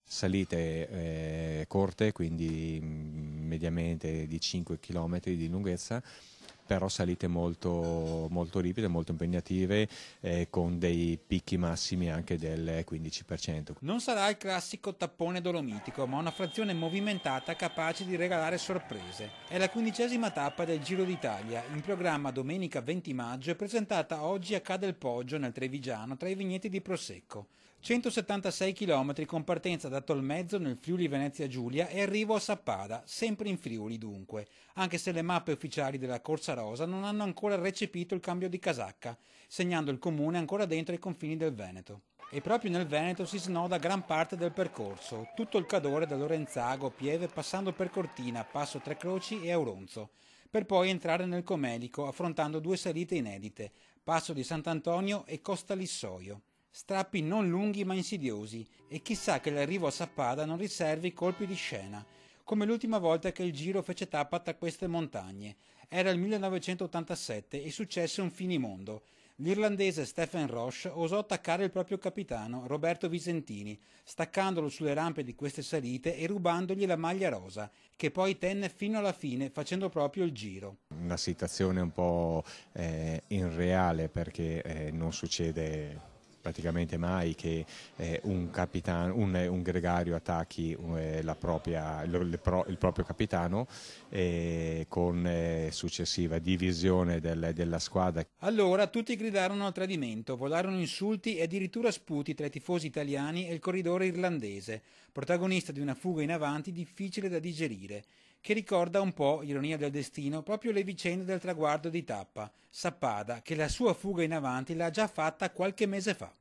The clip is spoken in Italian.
salite corte, quindi mediamente di 5 km di lunghezza, però salite molto, molto ripide, molto impegnative, con dei picchi massimi anche del 15%. Non sarà il classico tappone dolomitico, ma una frazione movimentata capace di regalare sorprese. È la 15ª tappa del Giro d'Italia, in programma domenica 20 maggio e presentata oggi a Ca del Poggio, nel Trevigiano, tra i vigneti di Prosecco. 176 km con partenza da Tolmezzo nel Friuli Venezia Giulia e arrivo a Sappada, sempre in Friuli dunque, anche se le mappe ufficiali della Corsa Rosa non hanno ancora recepito il cambio di casacca, segnando il comune ancora dentro i confini del Veneto. E proprio nel Veneto si snoda gran parte del percorso, tutto il Cadore da Lorenzago, Pieve, passando per Cortina, Passo Tre Croci e Auronzo, per poi entrare nel Comelico affrontando 2 salite inedite, Passo di Sant'Antonio e Costa Lissoio. Strappi non lunghi ma insidiosi, e chissà che l'arrivo a Sappada non riservi colpi di scena, come l'ultima volta che il Giro fece tappa tra queste montagne. Era il 1987 e successe un finimondo. L'irlandese Stephen Roche osò attaccare il proprio capitano, Roberto Visentini, staccandolo sulle rampe di queste salite e rubandogli la maglia rosa, che poi tenne fino alla fine facendo proprio il Giro. Una situazione un po' irreale, perché non succede praticamente mai che un gregario attacchi il proprio capitano, con successiva divisione della squadra. Allora tutti gridarono al tradimento, volarono insulti e addirittura sputi tra i tifosi italiani e il corridore irlandese, protagonista di una fuga in avanti difficile da digerire, che ricorda un po', ironia del destino, proprio le vicende del traguardo di tappa, Sappada, che la sua fuga in avanti l'ha già fatta qualche mese fa.